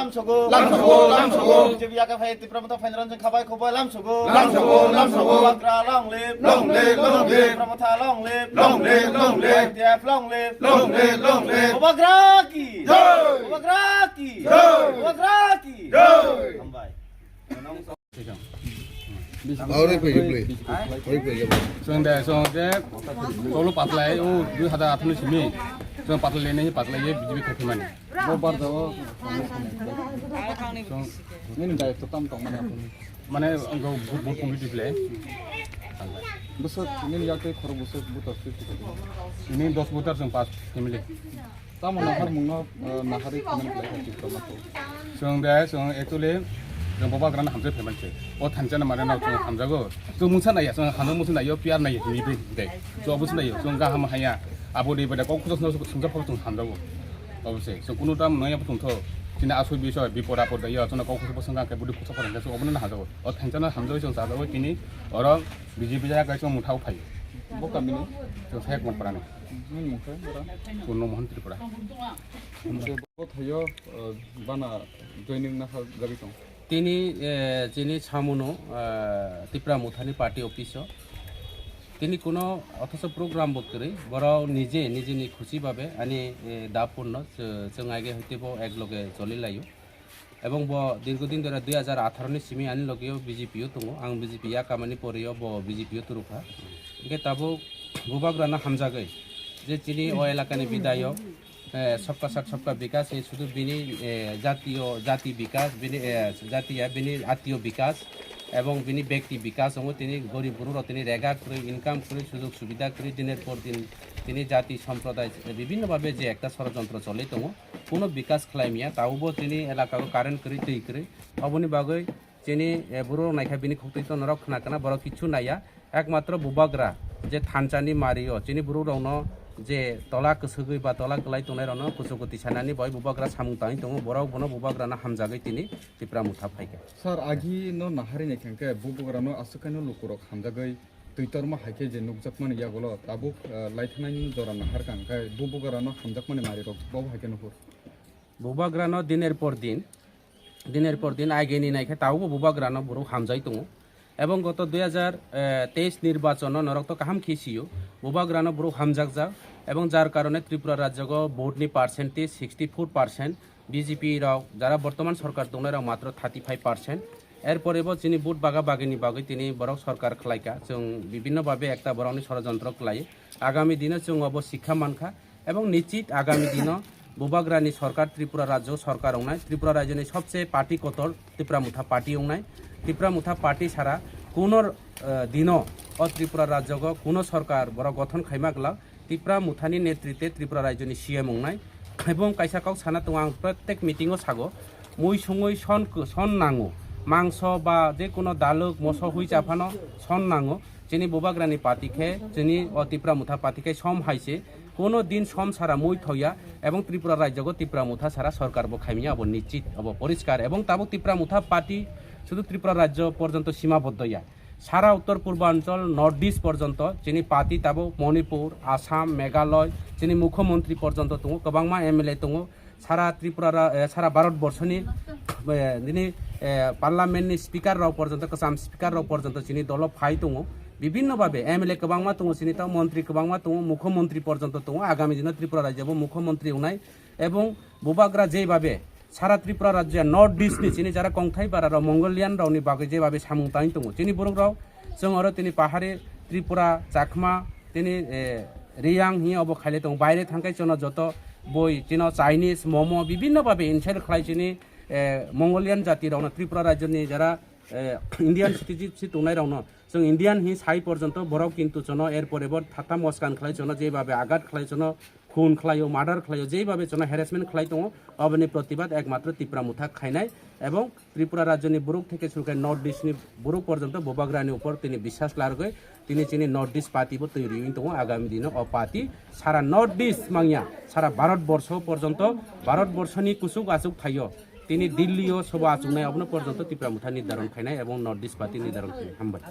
lamsogo BJP ya ka phai Tripura Mutha Phainran jeng khabai khobai lamsogo Bakra long live Tripura Mutha long live TF long live Bakra ki Hambai जों दे तौल पातलाय दुइ हाजार आठनि सिमी जों पातलायनाय पातलायै बिजिबि खाखिमानि माने बुट कमिटिफ्ले बोसोर याके खर बोसोर बुटर ini 10 butar जों 5 family तामो नखर मुंनो नाहारि खामानि खालामो जों दे जों एक्चुअली जों बाबा ग्रान हामजे फेमानसे अ थानजाना माने नाव जों हामजागो जों मुसा नाया जों हानो मुसा नायो पियार नायो निबे दे जों अबसे नायो जों गाहाम हाया आबो दे बदा कौ खुजनो संजाफाव जों हामजागो अबसे जों कुनु ताम नया बुथुंथ दिना आसय बिसय बिपद आपद दायो जों कौ खुजो संगाके बुदि खुसा फरेंगा जों अबनो हाजागो अ थानजाना हामजागो जों जाजागो तिनि अर बिजेपि जा गायसो मुथाव फायो बकामिनि जों सायक मनफरानि min mungkin berapa? Kuno mohon Tripura. Untuk tayo bana joining na gabi tong. Tini jini samuno Tripura Muthani party office. Tini kuno অথচ program বকরে বড় নিজে নি খুশি ভাবে আনি দাপূর্ণ जों আগে হইতেব একলগে চলি লাইও এবং ব দীর্ঘদিন ধরে 2018 নি সিমি আনি লগেও বিজেপিও দङ आं বিজেপি या खामानि পরেও ब বিজেপিও তুরুফা একে তাবো বুবাগ্রানা হামজাগৈ যে চিনি ও এলাকানি বিধায়ক सबका साथ सबका विकास ये शुद्ध बिनी जाति विकास बिनी जातिया बिनी आत्मीय विकास एवं बिनी व्यक्ति विकास होंगे तिनी गरीब गुरु और तिनी रेगा करी इनकाम करी सुযোগ सुविधा करी दिनेर पर दिन तिनी जाति सम्प्रदाय विभिन्न भावे जे एकता षড়যন্ত্র चले दङ कोनो विकास खालामिया तावबो तिनी एलाकाको कारण करी दै करी अबनि बागै तिनी बुरो नायखा बिनी खौतै तो नरक खाना बर किछु नाया एकमात्र बुबाग्रा जे थानचानि मारियो तिनी बुरो रौनो जे तला कसगै बा तला गलाय तनाय रनो कुसुगति सानानि बय बुबाग्रा सामुं ताइ दङ बराव बनो बुबाग्राना हामजागै तिनी Tripura Mutha फायगे सर आगी नो नाहारि नेखेंके बुबुग्रानो आसुकानो लुकुरक हामजागै तुइतरमा हाइके जे नुकजाकमानि यागलो ताबुक लाइथनायनि जरा नाहार कांके बुबुग्रानो हामजाकमानि मारि रक बाव हाइके नुकुर बुबाग्रानो दिनेर पर दिन आगेनि नायखे तावबो बुबाग्रानो बरो हामजाय दङ এবং গত 2023 নির্বাচন নরক্ত কাহাম খেয়েছিও বুবাগ্রানো বড় হামজাকজা এবং যার কারণে ত্রিপুরা রাজ্যগ ভোটনি পার্সেন্টেজ 64% বিজেপি রাও যারা বর্তমান সরকার দङ রাও মাত্র 35% এরপরেও যিনি ভোট বাগা বাগিনি বাগৈ তিনি বড় সরকার খলাইকা जों বিভিন্নভাবে একটা বড়নি ষড়যন্ত্র খলাই আগামী দিনে जों অব শিক্ষা মানখা এবং নিশ্চিত আগামী দিনে বুবাগ্রানি সরকার ত্রিপুরা রাজ্য সরকার ওনায় ত্রিপুরা রাজ্যনি সবচেয়ে পার্টি কতর Tripura Mutha পার্টি ওনায় Tripura Mutha পার্টি ছাড়া কোনো দিনও ত্রিপুরা রাজ্যগ কোনো সরকার বড় গঠন খাইমাগলা Tripura Muthani নেতৃত্বে ত্রিপুরা রাজ্যনি সিএম ওনায় এবং কাইসাকাও সানা দङ आं প্রত্যেক মিটিংও সাগো মই সঙ্গই সন নাঙো মাংস বা যে কোনো দালক মস হুই চাফানো সন নাঙো যিনি বুবাগ্রানি পার্টিকে যিনি Tripura Mutha পার্টিকে সম হাইছে কোনো দিন সম সারা মই থইয়া এবং ত্রিপুরা রাজ্যগ Tripura Mutha সারা সরকার ব খাইমিয়া অব নিশ্চিত অব পরিষ্কার এবং তাবো Tripura Mutha পার্টি শুধু ত্রিপুরা রাজ্য পর্যন্ত সীমাবদ্ধ ইয়া সারা উত্তর পূর্বাঞ্চল নর্থ ইস্ট পর্যন্ত যিনি পার্টি তাবো মণিপুর আসাম মেঘালয় যিনি মুখ্যমন্ত্রী পর্যন্ত দङ गोबांमा एमएलए दङ সারা ত্রিপুরা সারা ভারতবর্ষনি যিনি পার্লামেন্টনি স্পিকার রাও পর্যন্ত কাসাম স্পিকার রাও পর্যন্ত যিনি দল ফাই দङ বিভিন্নভাবে এমএলএ गोबांमा दङ যিনি তাও মন্ত্রী गोबांमा दङ মুখ্যমন্ত্রী পর্যন্ত দङ আগামী দিনে ত্রিপুরা রাজ্যব মুখ্যমন্ত্রী উনাই এবং বুবাগ্রা যেভাবে সারা ত্রিপুরা রাজ্য নর্থ ইস্টনি যিনি যারা কংথাই বারা মঙ্গলিয়ান রাওনি বাগৈ যেভাবে সামুং তাই দङ যিনি বরং রাও जों आरो তিনি পাহাড়ে ত্রিপুরা চাকমা তিনি রিয়াং হি অব খাইলে দङ বাইরে থাঙ্কাই চন যত বই চিন চাইনিজ মোমো বিভিন্নভাবে ইনসাইড খাই যিনি মঙ্গলিয়ান জাতি রাওনা ত্রিপুরা রাজ্যনি যারা ইন্ডিয়ান সিটিজেনশিপ দङनाय রাওনা जों ইন্ডিয়ান হি সাই পর্যন্ত বড় কিন্তু চন এরপরে থাতা মস্কান খাই চন যেভাবে আঘাত খাই চন খুন খাইও মার্ডার খাইও যেভাবে চন হ্যারাসমেন্ট খাই দङ অবনি প্রতিবাদ একমাত্র Tripura Mutha খাইনাই এবং ত্রিপুরা রাজ্যনি বুরুক থেকে শুরু করে নর্থ ইস্টনি বুরুক পর্যন্ত বুবাগ্রানি উপর তিনি বিশ্বাস লাগৈ তিনি চিনি নর্থ ইস্ট পার্টিবো তৈরি দङ আগামী দিনে অ পার্টি সারা নর্থ ইস্ট মাংয়া সারা ভারতবর্ষ পর্যন্ত ভারতবর্ষনি কুসুক আসুক থাইও তিনি দিল্লিও সব আচুকনাই অবন পর্যন্ত Tripura Mutha নির্ধারণ খাইনাই এবং নর্থ ইস্ট পার্টি নির্ধারণ খাইনাই হামবাই